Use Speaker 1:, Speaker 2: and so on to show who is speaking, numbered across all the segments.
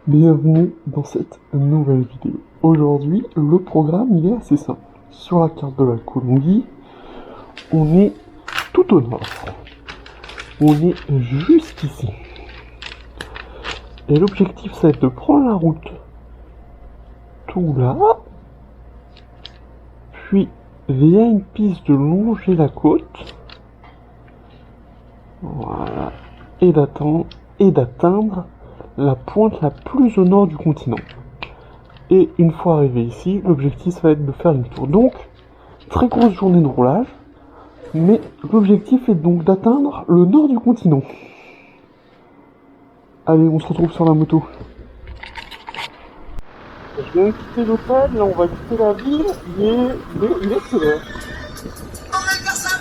Speaker 1: Bienvenue dans cette nouvelle vidéo. Aujourd'hui, le programme il est assez simple. Sur la carte de la Colombie, on est tout au nord. On est juste ici. Et l'objectif, ça va être de prendre la route tout là, puis via une piste de longer la côte, voilà, et d'atteindre la pointe la plus au nord du continent. Et une fois arrivé ici, l'objectif ça va être de faire une tour. Donc, très grosse journée de roulage, mais l'objectif est donc d'atteindre le nord du continent. Allez, on se retrouve sur la moto. Je viens de quitter l'hôtel, là on va quitter la ville, il est quelle heure?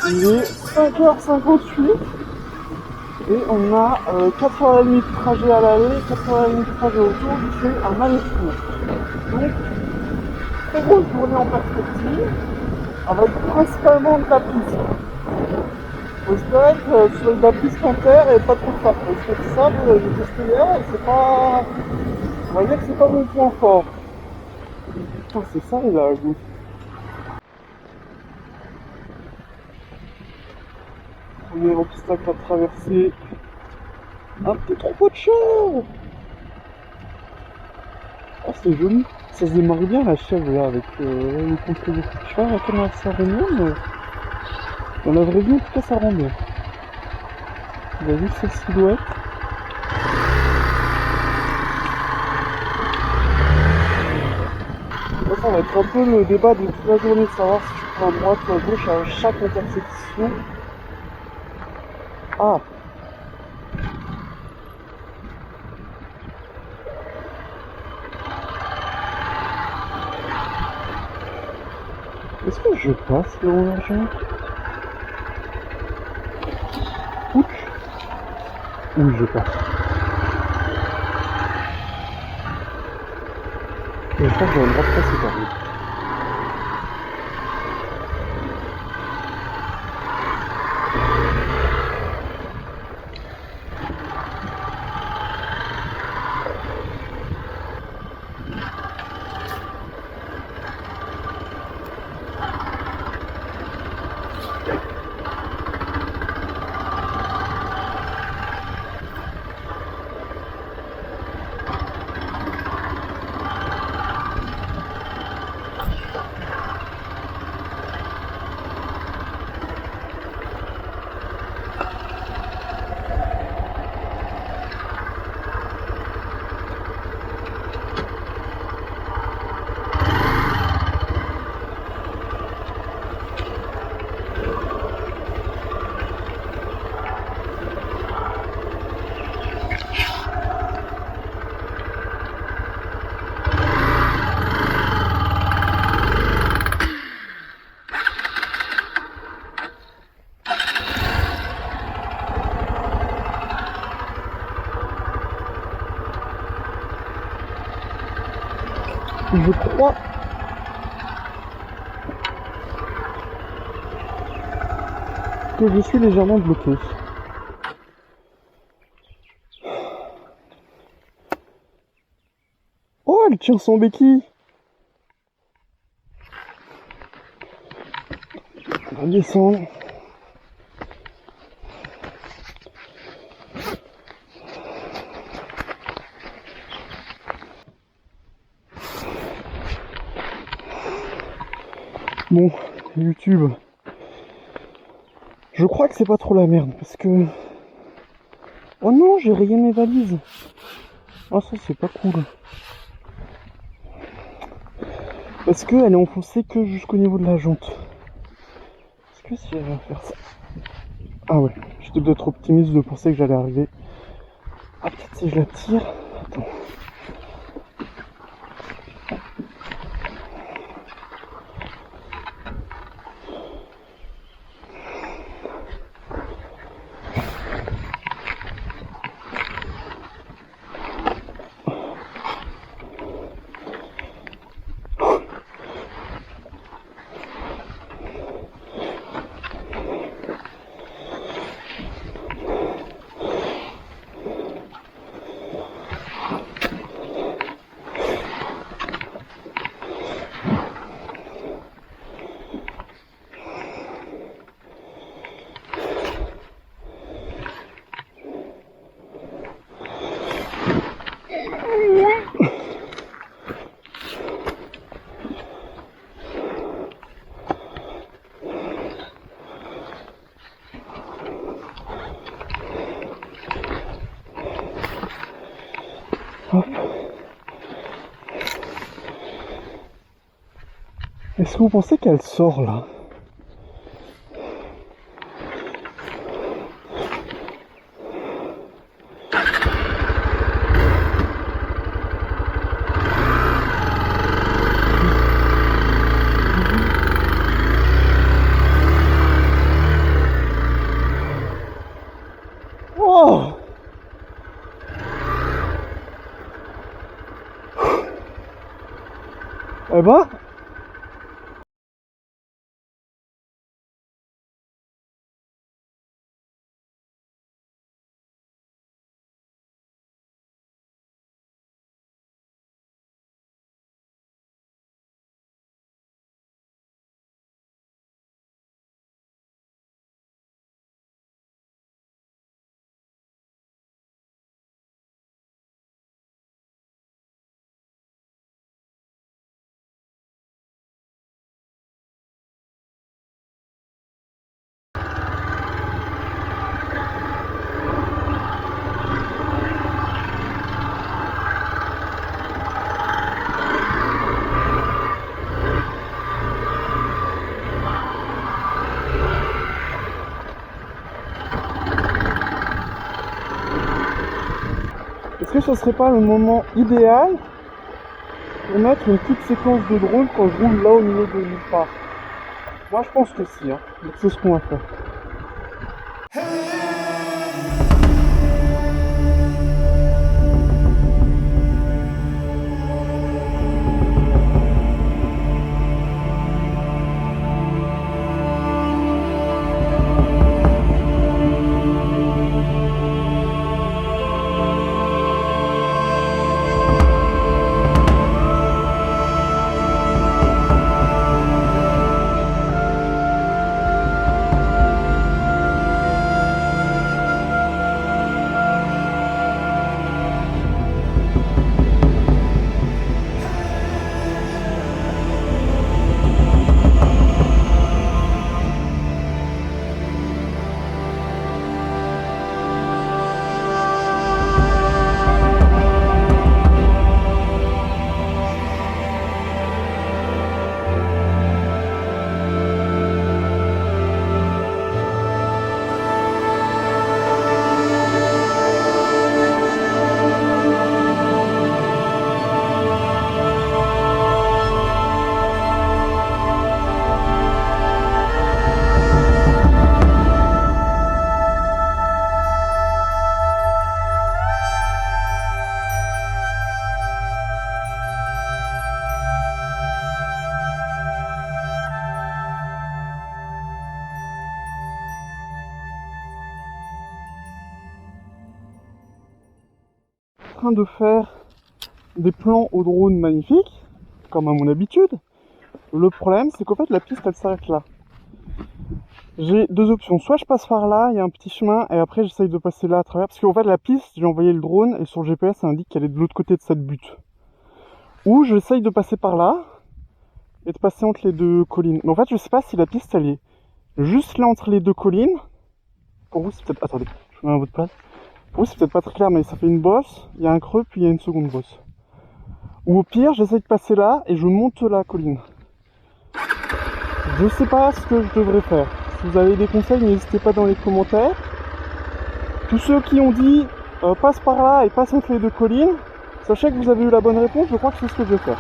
Speaker 1: Il est 5h58 et on a 4h30 de trajet à l'aller, 4h30 de trajet au retour, il fait un aller-retour. Donc, très grosse journée en perspective, avec principalement de la piste. Faut espérer que sur de la piste en terre et pas trop de sable. Parce que le sable, j'ai testé hier et c'est pas... On va dire que c'est pas mon point fort. Putain, c'est ça là à gauche. Premier obstacle à traverser. Un petit troupeau de chèvres. Oh, c'est joli. Ça se démarre bien la chèvre là avec le contre-jour. Je sais pas à quelle heure ça rend bien, mais dans la vraie vie en tout cas ça rend bien. Vous avez vu cette silhouette? Ça va être un peu le débat de toute la journée, de savoir si je prends à droite ou à gauche à chaque intersection. Ah! Est-ce que je passe le haut l'argent? Ouch! Oui, je passe. Et je crois que j'ai le droit de passer par là. Je crois que je suis légèrement bloqué. Oh, elle tient son béquille. On va descendre. Bon, YouTube. Je crois que c'est pas trop la merde parce que... Oh non, j'ai rayé mes valises. Ah ça c'est pas cool. Parce qu'elle est enfoncée que jusqu'au niveau de la jante. Est-ce que si j'avais à faire ça... Ah ouais, j'étais peut-être optimiste de penser que j'allais arriver. Ah peut-être si je la tire... Attends. Hop. Est-ce que vous pensez qu'elle sort là? Oh! Eh ben, est-ce que ce serait pas le moment idéal pour mettre une petite séquence de drone quand je roule là au milieu de nulle part? Moi je pense que si, hein. Donc c'est ce qu'on va faire. Train de faire des plans au drone magnifiques, comme à mon habitude. Le problème, c'est qu'en fait, la piste, elle s'arrête là. J'ai deux options. Soit je passe par là, il y a un petit chemin, et après, j'essaye de passer là à travers. Parce qu'en fait, la piste, j'ai envoyé le drone, et sur le GPS, ça indique qu'elle est de l'autre côté de cette butte. Ou j'essaye de passer par là, et de passer entre les deux collines. Mais en fait, je sais pas si la piste, elle est juste là entre les deux collines. Pour vous, c'est peut-être... Attendez, je mets à votre place. Pour vous, c'est peut-être pas très clair, mais ça fait une bosse, il y a un creux, puis il y a une seconde bosse. Ou au pire, j'essaye de passer là, et je monte la colline. Je sais pas ce que je devrais faire. Si vous avez des conseils, n'hésitez pas dans les commentaires. Tous ceux qui ont dit passe par là et passe entre les deux collines, sachez que vous avez eu la bonne réponse, je crois que c'est ce que je vais faire.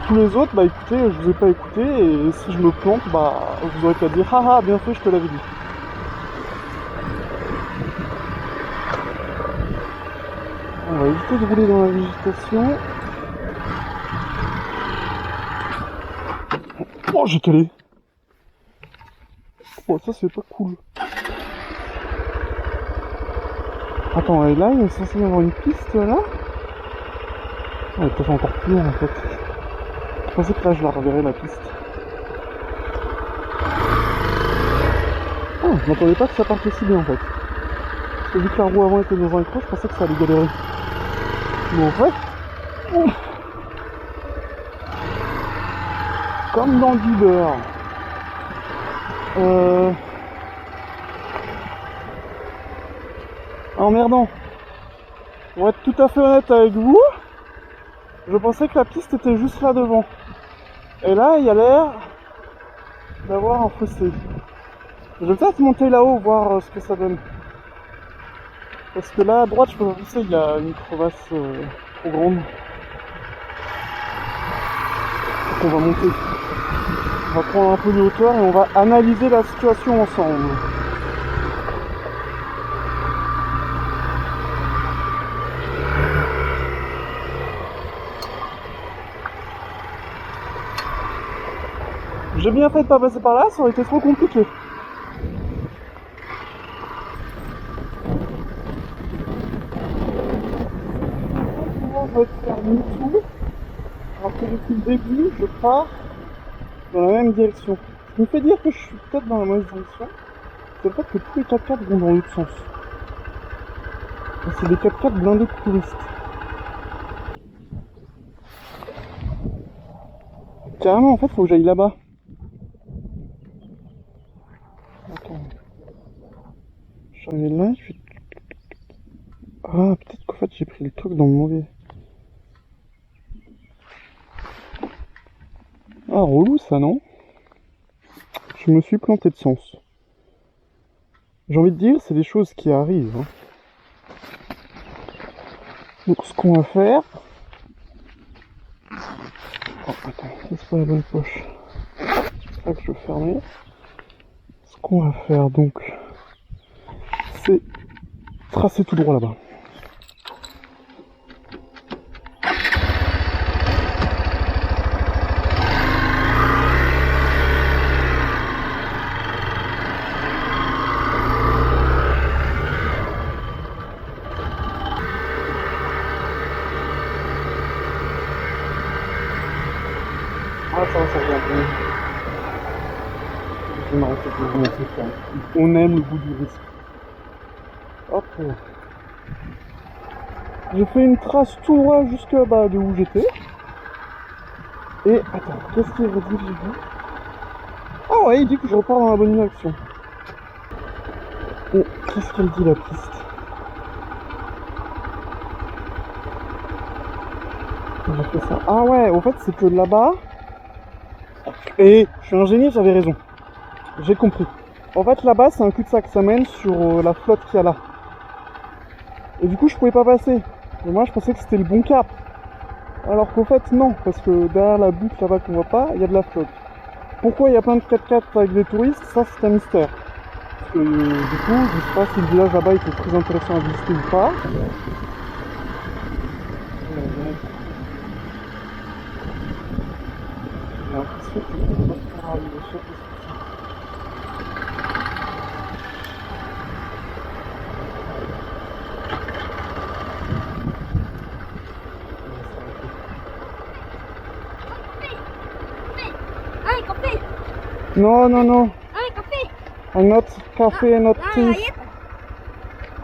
Speaker 1: Tous les autres, bah écoutez, je vous ai pas écouté, et si je me plante, bah vous aurez qu'à dire haha, bien fait, je te l'avais dit. On va éviter de rouler dans la végétation. Oh, j'ai calé. Oh, ça c'est pas cool. Attends, et là, il est censé y avoir une piste là. Elle est peut-être encore plus loin en fait. Je pensais que là, je la reverrais la piste. Oh, je m'attendais pas que ça parte aussi bien en fait. Parce que vu que la roue avant était dans un creux, je pensais que ça allait galérer. Mais en fait, ouf, comme dans du beurre. emmerdant. Pour être tout à fait honnête avec vous, je pensais que la piste était juste là devant. Et là, il y a l'air d'avoir un fossé. Je vais peut-être monter là-haut, voir ce que ça donne. Parce que là, à droite, je peux pas pousser, il y a une crevasse trop grande. Donc on va monter. On va prendre un peu de hauteur et on va analyser la situation ensemble. J'ai bien fait de pas passer par là, ça aurait été trop compliqué. Je vais faire demi-tour. Alors que depuis le début, je pars dans la même direction. Ce qui me fait dire que je suis peut-être dans la mauvaise direction, c'est le fait que tous les 4x4 vont dans l'autre sens. Et c'est des 4x4 blindés de touristes. Carrément, en fait, faut que j'aille là-bas. Attends. Je suis arrivé là, je suis... Ah, peut-être qu'en fait, j'ai pris le truc dans le mauvais... Ah, relou ça, non? Je me suis planté de sens. J'ai envie de dire, c'est des choses qui arrivent. Hein. Donc, ce qu'on va faire... Oh, attends, c'est pas la bonne poche. C'est pas que je veux fermer. Ce qu'on va faire, donc... c'est tracer tout droit là-bas. Ah, ça revient bien. Je vais m'arrêter de vous montrer ça. On aime le goût du risque. Hop. J'ai fait une trace tout droit jusqu'à bah, de où j'étais. Et attends, qu'est-ce qu'il avait dit, j'ai vu? Ah ouais, il dit que je repars dans la bonne direction. Et qu'est-ce qu'elle dit la piste? J'ai fait ça. Ah ouais, au fait c'est que là-bas... Et je suis ingénieur, j'avais raison. J'ai compris. En fait là-bas c'est un cul-de-sac, ça mène sur la flotte qu'il y a là. Et du coup je pouvais pas passer. Et moi je pensais que c'était le bon cap. Alors qu'au fait non, parce que derrière la butte là-bas qu'on voit pas, il y a de la flotte. Pourquoi il y a plein de 4x4 avec des touristes, ça c'est un mystère. Parce que du coup, je sais pas si le village là-bas était très intéressant à visiter ou pas. J'ai l'impression que je vais pas faire le saut. Non, non, non. I'm not coffee, not tea,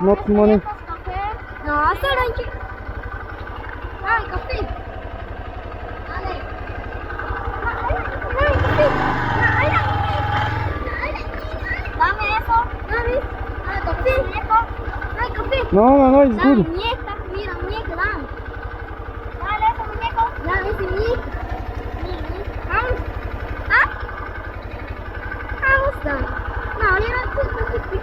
Speaker 1: not money.
Speaker 2: No, solo in chicken. Dai, caffè. Dai. Dai, caffè. Dame eso. Dame. Dame caffè. Dai, caffè.
Speaker 1: No, no, no, it's
Speaker 2: Dame
Speaker 1: good.
Speaker 2: muñeca. Mira, muñeca, dame. Dale eso, muñeco. Dame ese muñeco. Vamos. ¿Ah? Vamos, dame. No, mira, dame, caffè.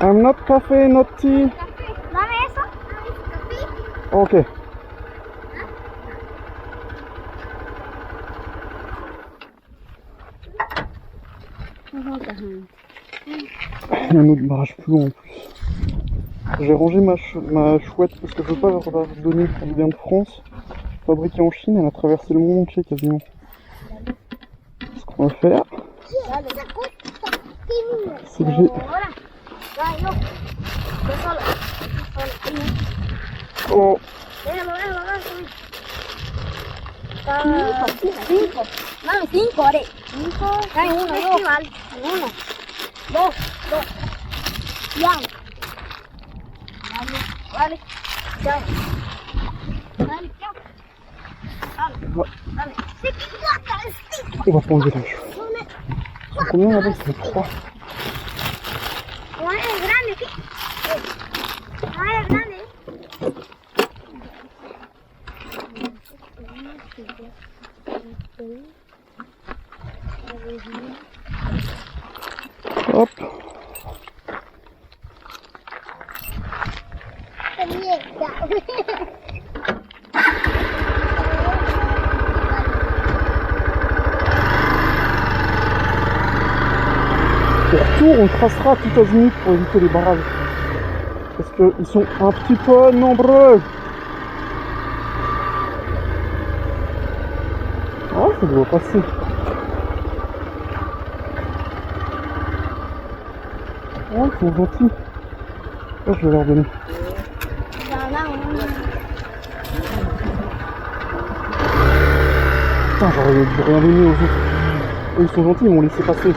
Speaker 1: I'm not coffee, not tea.
Speaker 2: Dame eso. Dame ese café.
Speaker 1: Ok. Il y a un autre barrage plus loin en plus. J'ai rangé ma chouette parce que je veux pas leur donner, elle vient de France, fabriquée en Chine, elle a traversé le monde entier quasiment. Ce qu'on va faire, c'est que j'ai... Oh.
Speaker 2: Dame 5, Ore. 5. Dame 1, 2. 1, 2, 2. Ya. Vale, vale. Ya. Dale, ya.
Speaker 1: Ouais.
Speaker 2: Dame. C'est qui toi, t'as un stick.
Speaker 1: On va pas enlever les cheveux. Combien là-bas? C'est 3.
Speaker 2: Ouais, grande, qui? Ouais, grande.
Speaker 1: Hop. Au retour, on tracera tout azimut pour éviter les barrages. Parce qu'ils sont un petit peu nombreux. Ah, ça doit passer. Oh, ils sont gentils. Oh, je vais leur donner. Putain, j'aurais dû rien donner aux autres. Eux, ils sont gentils, ils m'ont laissé passer.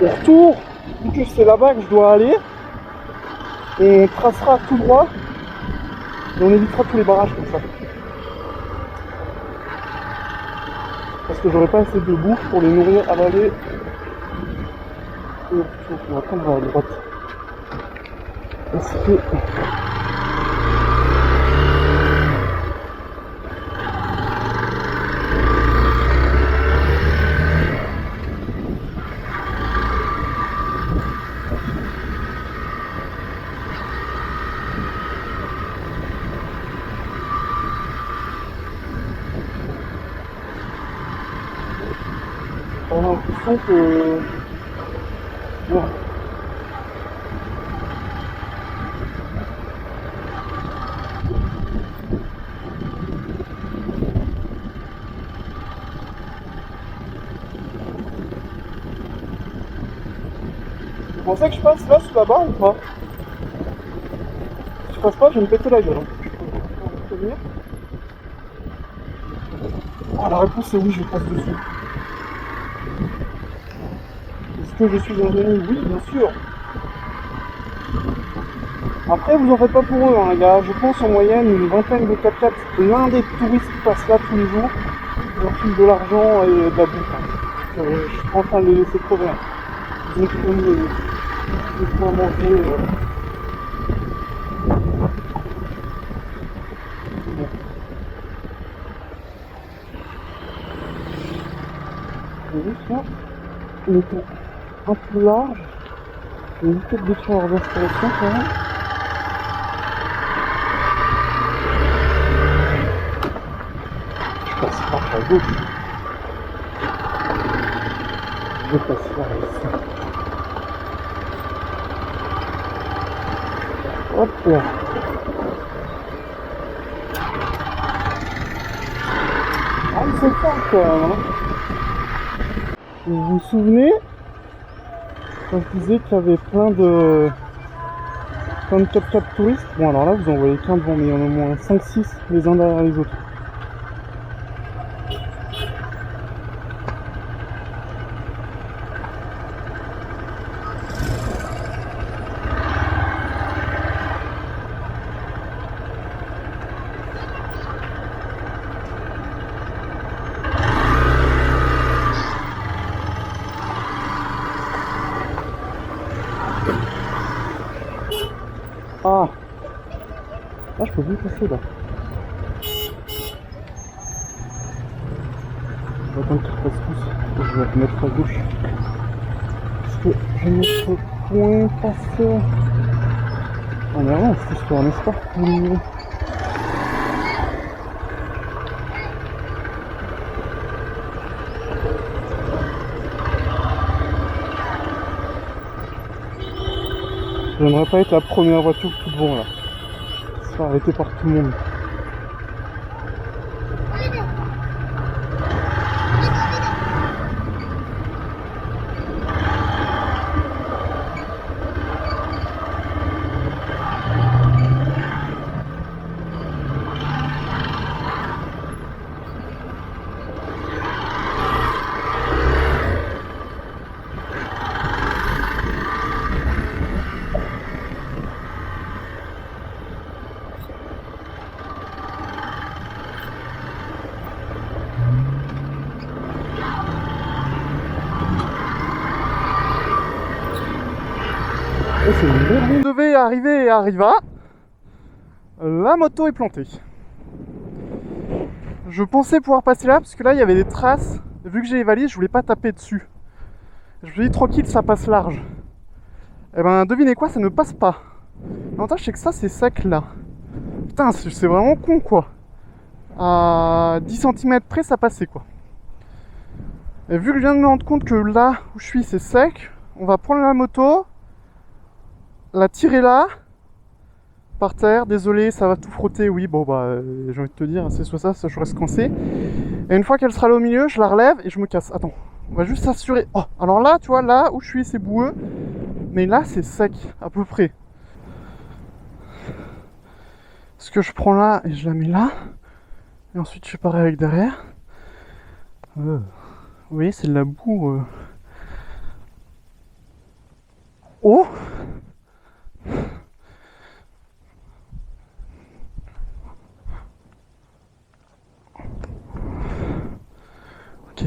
Speaker 1: Au retour, vu que c'est là-bas que je dois aller, on tracera tout droit et on évitera tous les barrages comme ça. Parce que j'aurai pas assez de bouffe pour les nourrir à l'aller. Et au retour, on va prendre à droite. Est-ce que... On a l'impression que... Voilà. Vous pensez que je passe là sous la barre ou pas? Si je passe pas, je vais me péter la gueule. Je peux venir? Oh, la réponse est oui, je passe dessus. Est-ce que je suis un génie? Oui, bien sûr. Après, vous en faites pas pour eux, hein. Il y a, je pense, en moyenne une vingtaine de 4x4 blindés de touristes qui passent là tous les jours. Ils leur filent de l'argent et de la bouffe. Hein. Je suis pas en train de les laisser crever. Hein. Ils ont de quoi manger. Bon. Je vais juste là, il était un peu large. Je vais éviter de détruire leurs installations quand même. Je passe par la gauche. Je passe par ici. Hop là. Ah, ils sont forts quand même, hein. Vous vous souvenez quand je disais qu'il y avait plein de 4x4 touristes? Bon, alors là, vous en voyez qu'un devant, mais il y en a au moins 5-6 les uns derrière les autres. Ah! Ah, je peux plus passer là. Je vais attendre qu'ils passent tous. Je vais me mettre à gauche. Parce que je vais mettre point passeur. On est vraiment cette histoire, n'est-ce pas? J'aimerais pas être la première voiture tout devant là. Se faire arrêter par tout le monde. Et c'est une belle route. On devait arriver et arriva. La moto est plantée. Je pensais pouvoir passer là parce que là il y avait des traces. Vu que j'ai les valises, je voulais pas taper dessus. Je me suis dit tranquille, ça passe large. Et ben devinez quoi, ça ne passe pas. L'avantage c'est que ça c'est sec là. Putain, c'est vraiment con quoi. À 10 cm près ça passait quoi. Et vu que je viens de me rendre compte que là où je suis c'est sec, on va prendre la moto, la tirer là, par terre, désolé ça va tout frotter, oui bon bah j'ai envie de te dire c'est soit ça je reste coincé. Et une fois qu'elle sera là au milieu, je la relève et je me casse. Attends, on va juste s'assurer. Oh, alors là tu vois, là où je suis c'est boueux, mais là c'est sec à peu près. Ce que je prends là et je la mets là, et ensuite je fais pareil avec derrière. Vous voyez c'est de la boue. Oh, ok.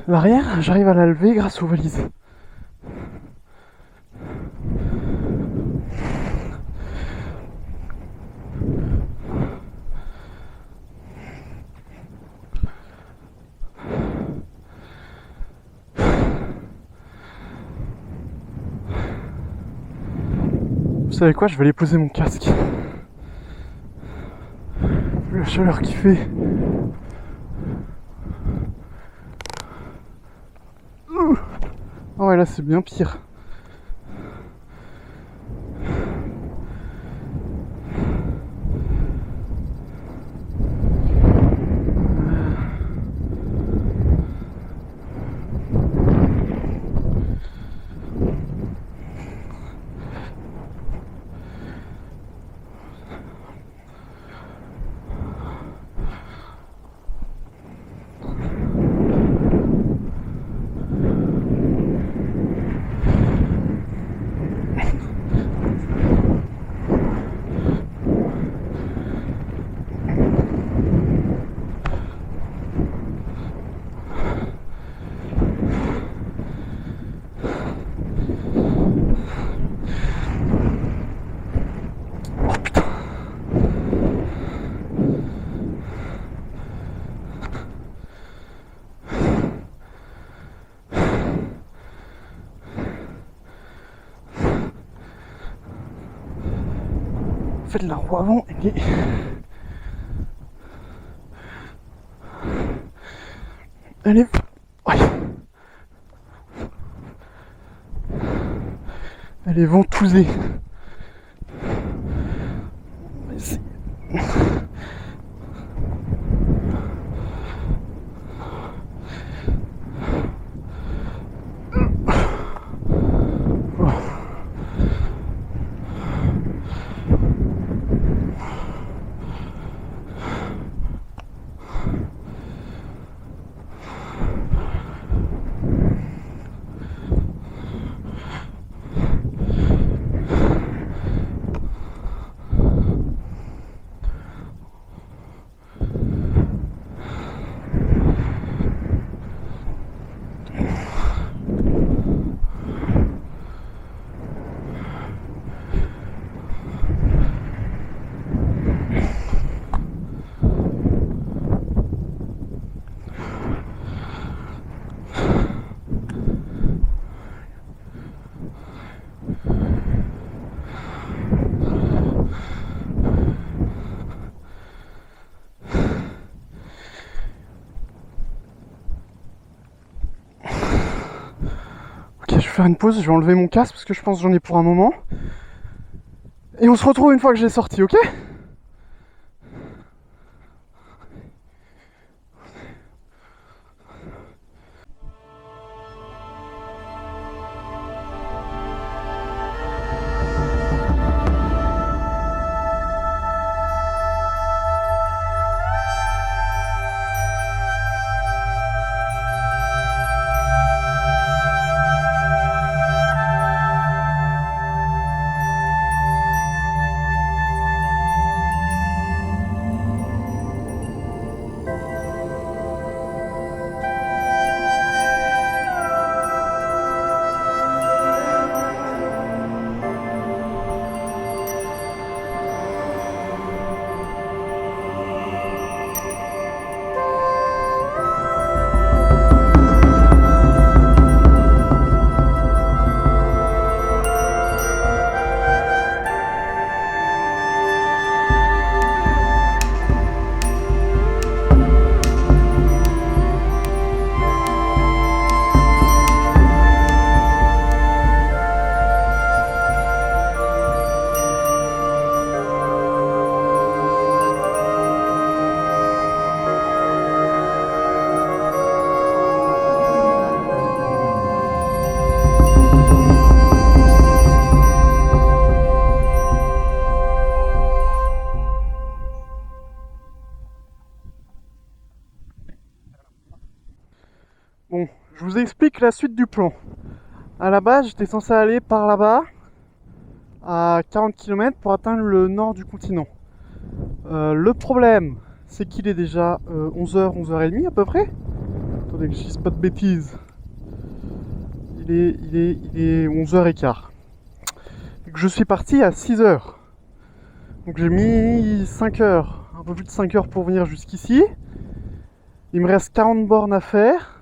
Speaker 1: L'arrière, j'arrive à la lever grâce aux valises. Vous savez quoi, je vais aller poser mon casque. Vu la chaleur qu'il fait. Oh ouais là c'est bien pire. En fait la roue avant elle est... Ouais. Elle est ventousée. Ok, je vais faire une pause, je vais enlever mon casque parce que je pense que j'en ai pour un moment. Et on se retrouve une fois que je l'ai sorti, ok ? Je vous explique la suite du plan. À la base, j'étais censé aller par là-bas, à 40 km pour atteindre le nord du continent. Le problème, c'est qu'il est déjà 11h, 11h30 à peu près. Attendez que je dise pas de bêtises. Il est 11h15. Et que je suis parti à 6h. Donc j'ai mis 5 heures, un peu plus de 5 heures pour venir jusqu'ici. Il me reste 40 bornes à faire.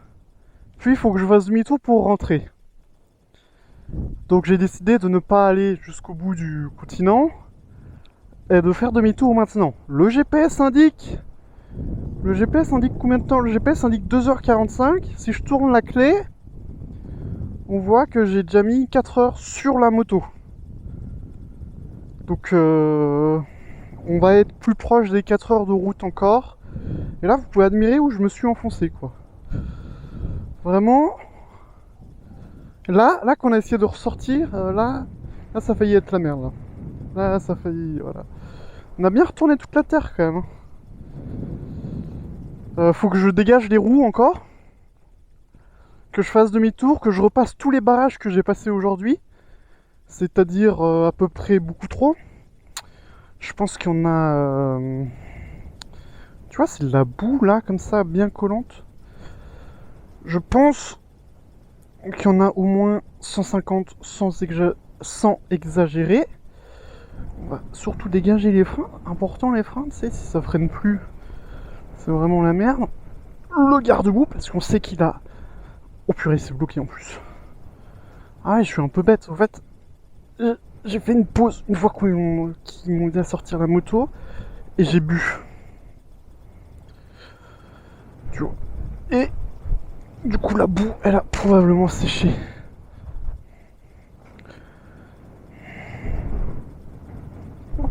Speaker 1: Puis il faut que je fasse demi-tour pour rentrer. Donc j'ai décidé de ne pas aller jusqu'au bout du continent et de faire demi-tour maintenant. Le GPS indique combien de temps? Le GPS indique 2h45. Si je tourne la clé, on voit que j'ai déjà mis 4 heures sur la moto. Donc on va être plus proche des 4 heures de route encore. Et là vous pouvez admirer où je me suis enfoncé quoi. Vraiment. Là qu'on a essayé de ressortir, là ça a failli être la merde. Là ça a failli, voilà. On a bien retourné toute la terre quand même. Faut que je dégage les roues encore. Que je fasse demi-tour, que je repasse tous les barrages que j'ai passés aujourd'hui. C'est-à-dire à peu près beaucoup trop. Je pense qu'il y en a... Tu vois, c'est de la boue là, comme ça, bien collante. Je pense qu'il y en a au moins 150 sans exagérer. On va surtout dégager les freins. Important les freins, tu sais, si ça freine plus, c'est vraiment la merde. Le garde-boue, parce qu'on sait qu'il a... Oh purée, c'est bloqué en plus. Ah ouais, je suis un peu bête. En fait, j'ai fait une pause une fois qu'ils m'ont dit à sortir la moto. Et j'ai bu. Tu vois. Et du coup, la boue, elle a probablement séché.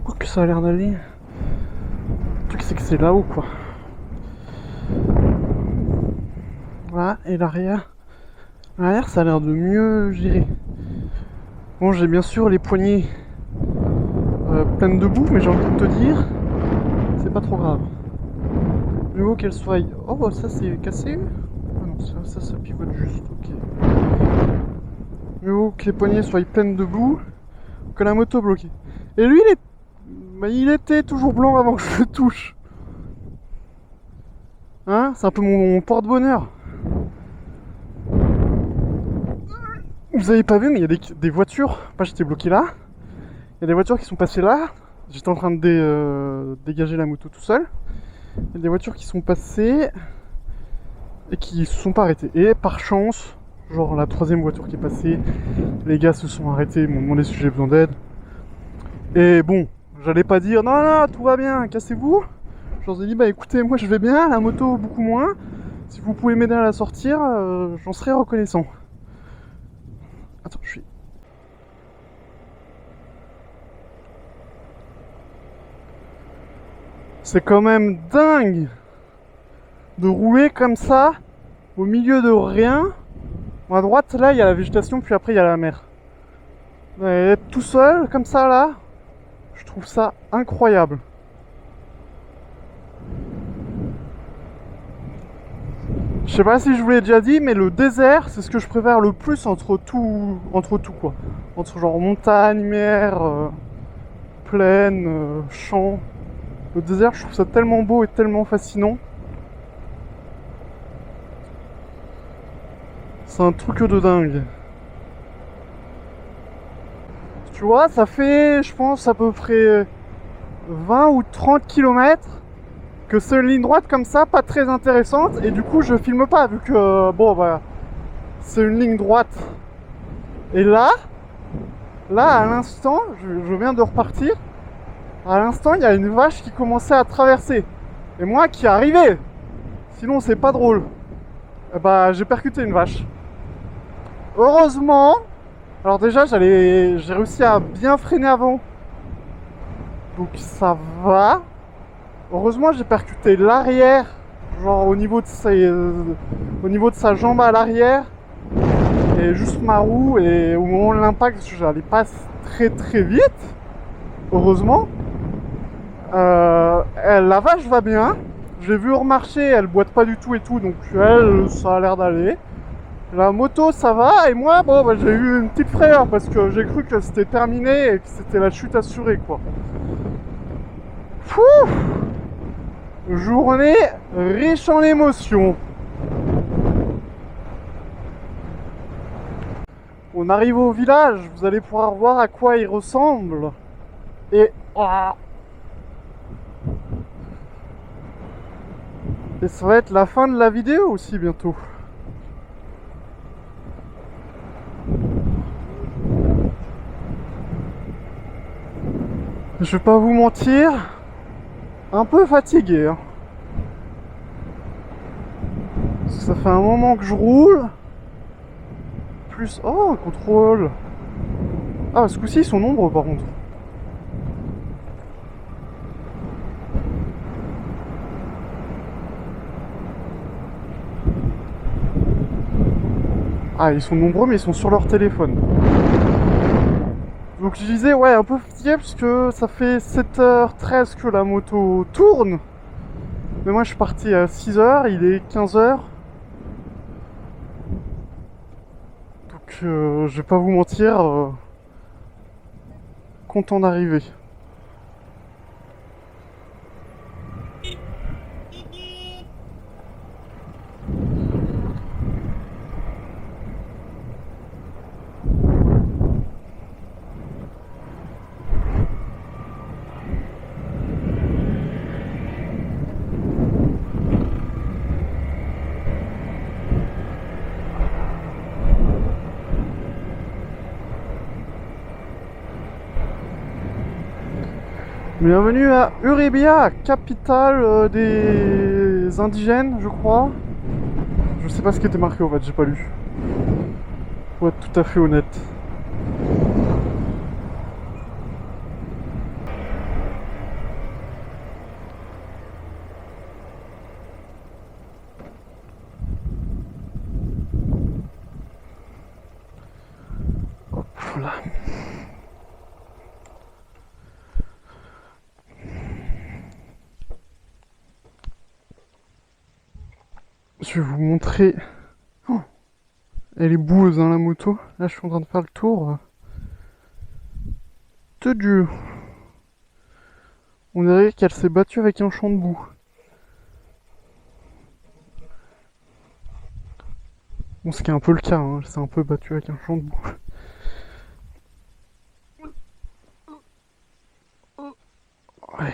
Speaker 1: Quoi que ça a l'air d'aller. Le truc, c'est que c'est là-haut, quoi. Voilà, et l'arrière. L'arrière, ça a l'air de mieux gérer. Bon, j'ai bien sûr les poignées pleines de boue, mais j'ai envie de te dire, c'est pas trop grave. Mieux vaut qu'elle soit... Oh, ça c'est cassé. Ah non, ça pivote juste, ok. Mieux vaut que les poignées soient pleines de boue que la moto bloquée. Et lui, il était toujours blanc avant que je le touche. Hein? C'est un peu mon porte-bonheur. Vous avez pas vu, mais il y a des voitures. Pas j'étais bloqué là. Il y a des voitures qui sont passées là. J'étais en train de dégager la moto tout seul. Il y a des voitures qui sont passées et qui se sont pas arrêtées. Et par chance, genre la troisième voiture qui est passée, les gars se sont arrêtés, ils m'ont demandé si j'ai besoin d'aide. Et bon, j'allais pas dire non, non, tout va bien, cassez-vous. Je leur ai dit bah écoutez, moi je vais bien, la moto beaucoup moins. Si vous pouvez m'aider à la sortir, j'en serais reconnaissant. Attends, je suis... C'est quand même dingue de rouler comme ça au milieu de rien. À droite, là, il y a la végétation, puis après, il y a la mer. Et être tout seul, comme ça, là, je trouve ça incroyable. Je sais pas si je vous l'ai déjà dit, mais le désert, c'est ce que je préfère le plus entre tout quoi. Entre genre montagne, mer, plaine, champ. Le désert, je trouve ça tellement beau et tellement fascinant. C'est un truc de dingue. Tu vois, ça fait, je pense, à peu près 20 ou 30 km que c'est une ligne droite comme ça, pas très intéressante. Et du coup, je filme pas, vu que, bon, bah, c'est une ligne droite. Et là, à l'instant, je viens de repartir. À l'instant, il y a une vache qui commençait à traverser. Et moi qui arrivais. Sinon, c'est pas drôle. Et bah, j'ai percuté une vache. Heureusement, alors déjà, j'ai réussi à bien freiner avant. Donc ça va. Heureusement, j'ai percuté l'arrière. Genre au niveau de sa jambe à l'arrière. Et juste ma roue. Et au moment de l'impact, j'allais pas très très vite. Heureusement. La vache va bien. J'ai vu remarcher, elle boite pas du tout et tout, donc elle, ça a l'air d'aller. La moto ça va, et moi bon bah, j'ai eu une petite frayeur parce que j'ai cru que c'était terminé et que c'était la chute assurée quoi. Fou! Journée riche en émotions. On arrive au village, vous allez pouvoir voir à quoi il ressemble. Et... Et ça va être la fin de la vidéo aussi bientôt. Je vais pas vous mentir, un peu fatigué. Hein. Parce que ça fait un moment que je roule. Plus... Oh, un contrôle. Ah, ce coup-ci, ils sont nombreux par contre. Ah, ils sont nombreux, mais ils sont sur leur téléphone. Donc je disais, ouais, un peu fatigué parce que ça fait 7h13 que la moto tourne. Mais moi, je suis parti à 6h, il est 15h. Donc, je vais pas vous mentir, content d'arriver. Bienvenue à Uribia, capitale des indigènes, je crois. Je sais pas ce qui était marqué en fait, j'ai pas lu. Pour être tout à fait honnête. Hop là. Je vais vous montrer. Oh, elle est boueuse hein, la moto. Là je suis en train de faire le tour. De Dieu. On dirait qu'elle s'est battue avec un champ de boue. Bon, ce qui est un peu le cas, hein. Elle s'est un peu battue avec un champ de boue. Ouais.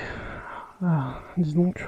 Speaker 1: Ah, dis donc.